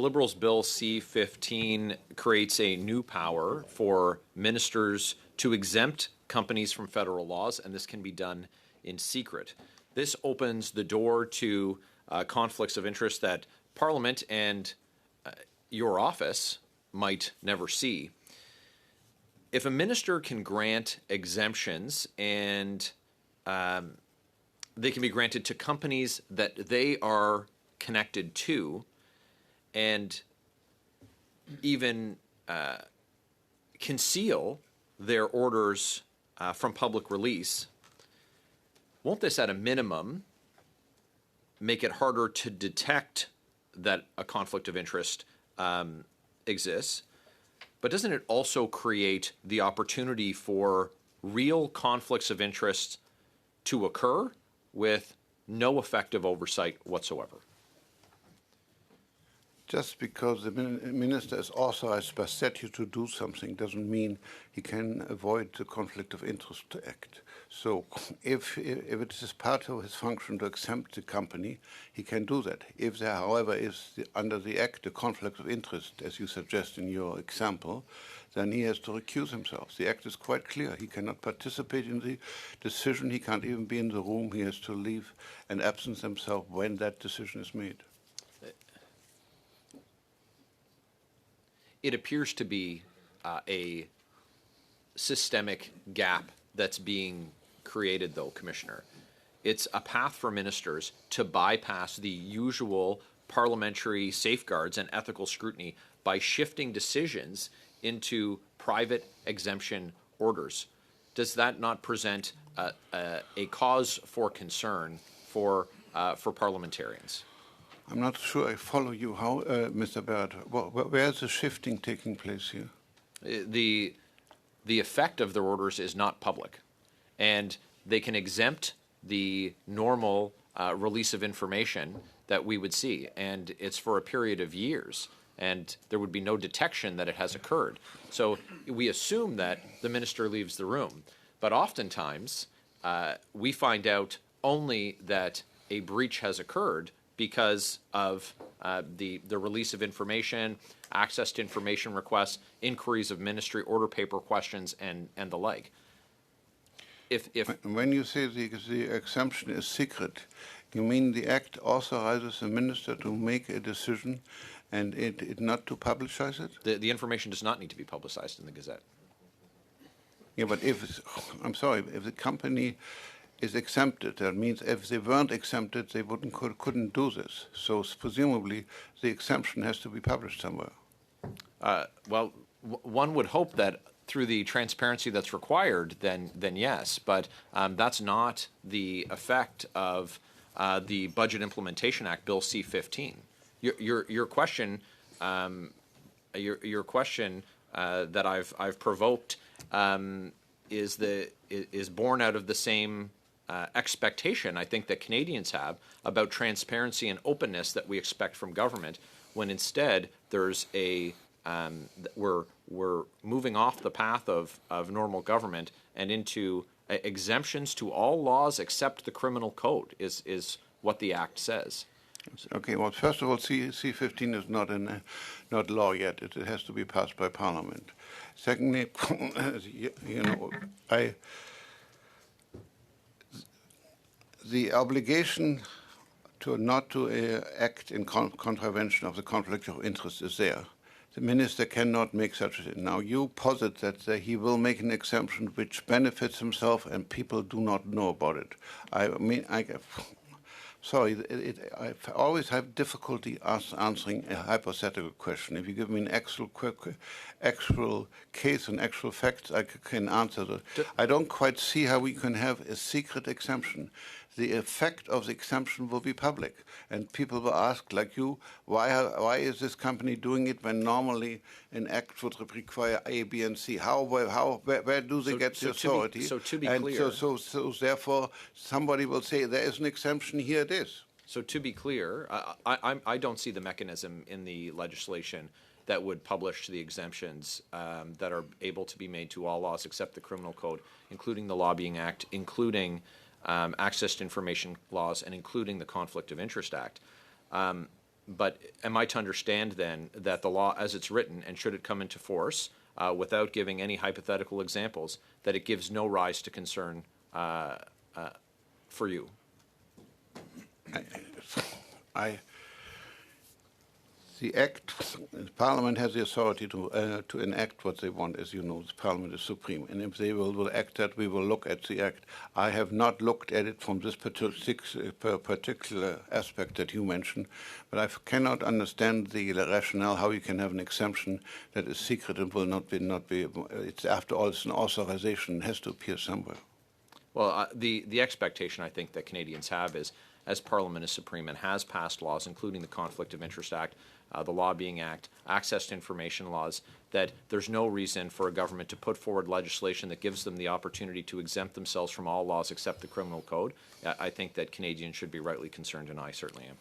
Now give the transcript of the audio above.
Liberals' Bill C-15 creates a new power for ministers to exempt companies from federal laws, and this can be done in secret. This opens the door to conflicts of interest that Parliament and your office might never see. If a minister can grant exemptions, and they can be granted to companies that they are connected to, and even conceal their orders from public release, won't this at a minimum make it harder to detect that a conflict of interest exists? But doesn't it also create the opportunity for real conflicts of interest to occur with no effective oversight whatsoever? Just because the minister is authorized by statute to do something doesn't mean he can avoid the conflict of interest to act. So if it is part of his function to exempt the company, he can do that. If there, however, is under the act a conflict of interest, as you suggest in your example, then he has to recuse himself. The act is quite clear. He cannot participate in the decision. He can't even be in the room. He has to leave and absence himself when that decision is made. It appears to be a systemic gap that's being created, though, Commissioner. It's a path for ministers to bypass the usual parliamentary safeguards and ethical scrutiny by shifting decisions into private exemption orders. Does that not present a cause for concern for parliamentarians? I'm not sure I follow you. How, Mr. Barrett? Where is the shifting taking place here? The effect of their orders is not public, and they can exempt the normal release of information that we would see, and it's for a period of years, and there would be no detection that it has occurred. So we assume that the minister leaves the room, but oftentimes we find out only that a breach has occurred because of the release of information, access to information requests, inquiries of ministry, order paper questions, and the like. When you say the exemption is secret, you mean the act authorizes the minister to make a decision and it not to publicize it? The information does not need to be publicized in the Gazette. Yeah, but if the company is exempted, that means if they weren't exempted, they couldn't do this. So presumably, the exemption has to be published somewhere. Well, one would hope that through the transparency that's required, then yes. But that's not the effect of the Budget Implementation Act, Bill C-15. Your question, your question that I've provoked is born out of the same expectation I think that Canadians have about transparency and openness that we expect from government, when instead there's we're moving off the path of normal government and into exemptions to all laws except the criminal code is what the act says. Okay, well, first of all, C-15 is not law yet. It has to be passed by Parliament. Secondly, the obligation not to act in contravention of the conflict of interest is there. The minister cannot make such a thing. Now, you posit that he will make an exemption which benefits himself and people do not know about it. I always have difficulty answering a hypothetical question. If you give me an actual case and actual facts, I can answer that. I don't quite see how we can have a secret exemption. The effect of the exemption will be public, and people will ask, like you, why is this company doing it when normally an act would require A, B, and C? Where do they get the authority? To be clear, so therefore, somebody will say there is an exemption. Here it is. So to be clear, I don't see the mechanism in the legislation that would publish the exemptions that are able to be made to all laws except the Criminal Code, including the Lobbying Act, including access to information laws, and including the Conflict of Interest Act. But am I to understand then that the law as it's written, and should it come into force, without giving any hypothetical examples, that it gives no rise to concern for you? The Act, Parliament has the authority to enact what they want. As you know, the Parliament is supreme. And if they will act that, we will look at the Act. I have not looked at it from this particular aspect that you mentioned, but I cannot understand the rationale how you can have an exemption that is secret and will not be. It's, after all, it's an authorization. It has to appear somewhere. Well, the expectation I think that Canadians have is, as Parliament is supreme and has passed laws, including the Conflict of Interest Act, the Lobbying Act, access to information laws, that there's no reason for a government to put forward legislation that gives them the opportunity to exempt themselves from all laws except the criminal code. I think that Canadians should be rightly concerned, and I certainly am.